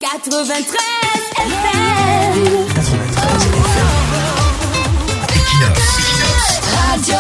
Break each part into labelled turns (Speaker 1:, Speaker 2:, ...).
Speaker 1: 93 FM.
Speaker 2: 93 FM.
Speaker 1: Radio.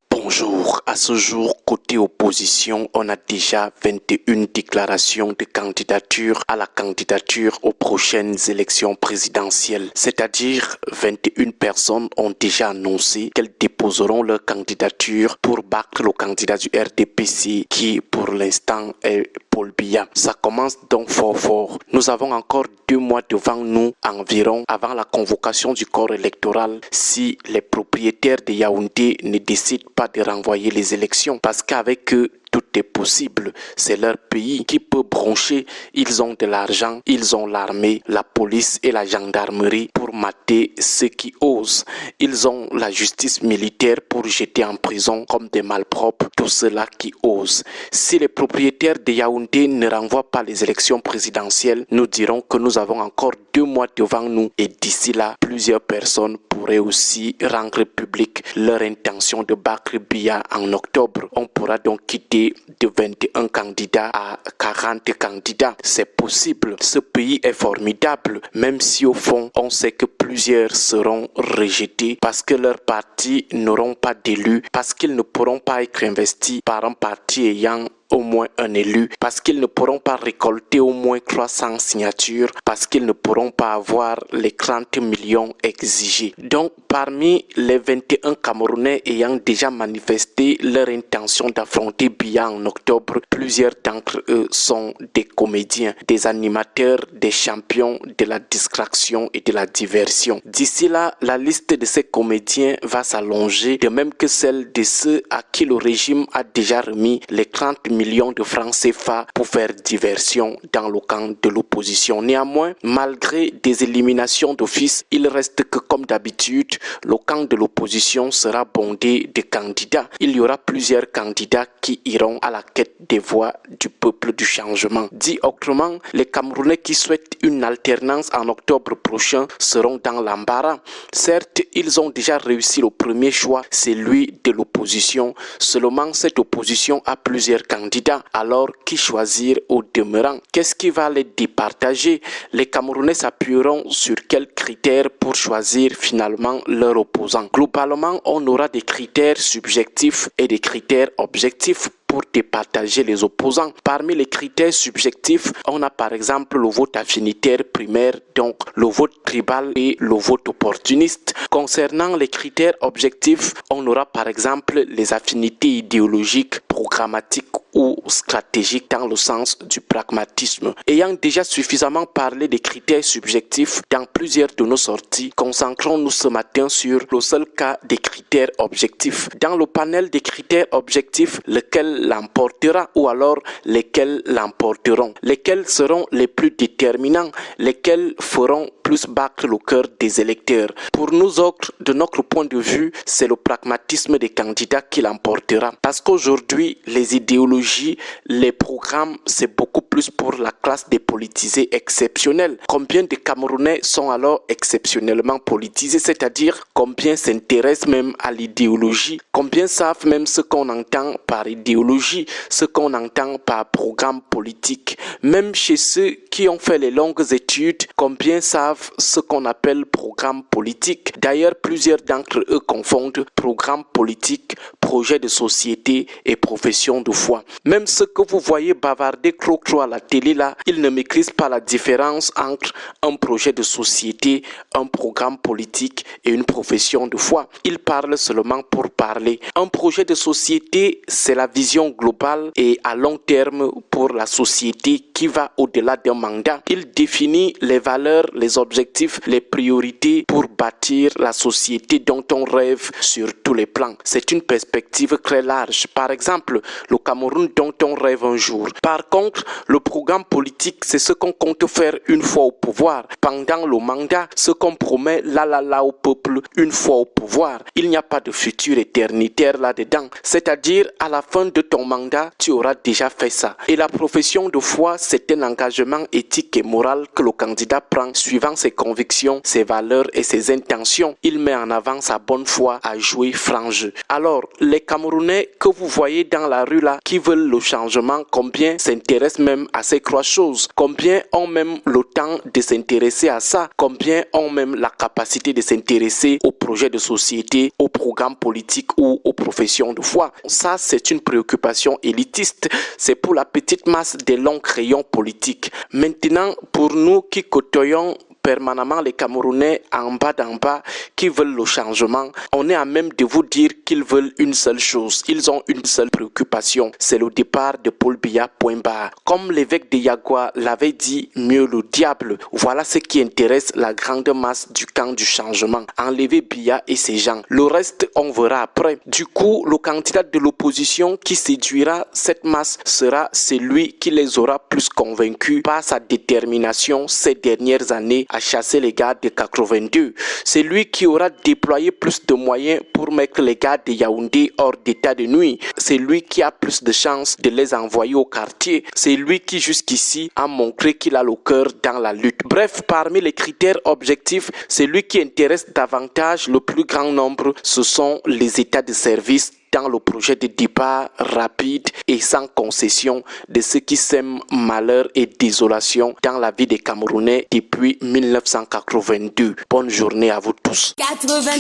Speaker 3: Bonjour, à ce jour, côté opposition, on a déjà 21 déclarations de candidature à la candidature aux prochaines élections présidentielles. C'est-à-dire 21 personnes ont déjà annoncé qu'elles déposeront leur candidature pour battre le candidat du RDPC qui, pour l'instant, est Paul Biya. Ça commence donc fort. Nous avons encore 2 mois devant nous environ avant la convocation du corps électoral si les propriétaires de Yaoundé ne décident pas de renvoyer les élections parce qu'avec eux, tout est possible. C'est leur pays qui peut broncher. Ils ont de l'argent, ils ont l'armée, la police et la gendarmerie pour mater ceux qui osent. Ils ont la justice militaire pour jeter en prison comme des malpropres tous ceux-là qui osent. Si les propriétaires de Yaoundé ne renvoient pas les élections présidentielles, nous dirons que nous avons encore 2 mois devant nous et d'ici là, plusieurs personnes pourraient aussi rendre public leur intention de battre Biya en octobre. On pourra donc quitter de 21 candidats à 40 candidats. C'est possible. Ce pays est formidable, même si au fond, on sait que plusieurs seront rejetés parce que leurs partis n'auront pas d'élus, parce qu'ils ne pourront pas être investis par un parti ayant au moins un élu, parce qu'ils ne pourront pas récolter au moins 300 signatures, parce qu'ils ne pourront pas avoir les 30 millions exigés. Donc, parmi les 21 Camerounais ayant déjà manifesté leur intention d'affronter Biya en octobre, plusieurs d'entre eux sont des comédiens, des animateurs, des champions de la distraction et de la diversion. D'ici là, la liste de ces comédiens va s'allonger, de même que celle de ceux à qui le régime a déjà remis les 30 millions de francs CFA pour faire diversion dans le camp de l'opposition. Néanmoins, malgré des éliminations d'office, il reste que comme d'habitude, le camp de l'opposition sera bondé de candidats. Il y aura plusieurs candidats qui iront à la quête des voix du peuple du changement. Dit autrement, les Camerounais qui souhaitent une alternance en octobre prochain seront dans l'embarras. Certes, ils ont déjà réussi le premier choix, celui de l'opposition. Seulement, cette opposition a plusieurs candidats. Alors, qui choisir au demeurant? Qu'est-ce qui va les départager? Les Camerounais s'appuieront sur quels critères pour choisir finalement leur opposant? Globalement, on aura des critères subjectifs et des critères objectifs pour départager les opposants. Parmi les critères subjectifs, on a par exemple le vote affinitaire primaire, donc le vote tribal et le vote opportuniste. Concernant les critères objectifs, on aura par exemple les affinités idéologiques, programmatiques ou stratégiques dans le sens du pragmatisme. Ayant déjà suffisamment parlé des critères subjectifs dans plusieurs de nos sorties, concentrons-nous ce matin sur le seul cas des critères objectifs. Dans le panel des critères objectifs, lequel l'emportera ou alors lesquels l'emporteront? Lesquels seront les plus déterminants? Lesquels feront plus battre le cœur des électeurs? Pour nous autres, de notre point de vue, c'est le pragmatisme des candidats qui l'emportera. Parce qu'aujourd'hui, les idéologies, les programmes, c'est beaucoup plus pour la classe des politisés exceptionnels. Combien de Camerounais sont alors exceptionnellement politisés, c'est-à-dire combien s'intéressent même à l'idéologie, combien savent même ce qu'on entend par idéologie, ce qu'on entend par programme politique. Même chez ceux qui ont fait les longues études, combien savent ce qu'on appelle programme politique. D'ailleurs, plusieurs d'entre eux confondent programme politique, projet de société et profession de foi. Même ceux que vous voyez bavarder croc-croc à la télé là, ils ne maîtrisent pas la différence entre un projet de société, un programme politique et une profession de foi. Ils parlent seulement pour parler. Un projet de société, c'est la vision globale et à long terme pour la société qui va au-delà d'un mandat. Il définit les valeurs, les objectifs, les priorités pour bâtir la société dont on rêve sur tous les plans. C'est une perspective très large. Par exemple, le Cameroun dont on rêve un jour. Par contre, le programme politique, c'est ce qu'on compte faire une fois au pouvoir. Pendant le mandat, ce qu'on promet là au peuple une fois au pouvoir. Il n'y a pas de futur éternitaire là-dedans. C'est-à-dire, à la fin de ton mandat, tu auras déjà fait ça. Et la profession de foi, c'est un engagement éthique et moral que le candidat prend suivant dans ses convictions, ses valeurs et ses intentions. Il met en avant sa bonne foi à jouer franc jeu. Alors, les Camerounais que vous voyez dans la rue là, qui veulent le changement, combien s'intéressent même à ces trois choses? Combien ont même le temps de s'intéresser à ça? Combien ont même la capacité de s'intéresser aux projets de société, aux programmes politiques ou aux professions de foi? Ça, c'est une préoccupation élitiste. C'est pour la petite masse des longs crayons politiques. Maintenant, pour nous qui côtoyons permanemment les Camerounais en bas d'en bas qui veulent le changement, on est à même de vous dire qu'ils veulent une seule chose. Ils ont une seule préoccupation, c'est le départ de Paul Biya, point barre. Comme l'évêque de Yagua l'avait dit, mieux le diable. Voilà ce qui intéresse la grande masse du camp du changement. Enlever Biya et ses gens. Le reste, on verra après. Du coup, le candidat de l'opposition qui séduira cette masse sera celui qui les aura plus convaincus par sa détermination ces dernières années à chasser les gars de 82. C'est lui qui aura déployé plus de moyens pour mettre les gars de Yaoundé hors d'état de nuit. C'est lui qui a plus de chances de les envoyer au quartier. C'est lui qui jusqu'ici a montré qu'il a le cœur dans la lutte. Bref, parmi les critères objectifs, celui qui intéresse davantage le plus grand nombre, ce sont les états de service dans le projet de départ rapide et sans concession de ceux qui sèment malheur et désolation dans la vie des Camerounais depuis 1982. Bonne journée à vous tous.
Speaker 1: 93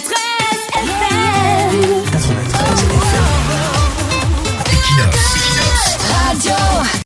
Speaker 1: FM.
Speaker 2: 93 FM. Equinox. Radio.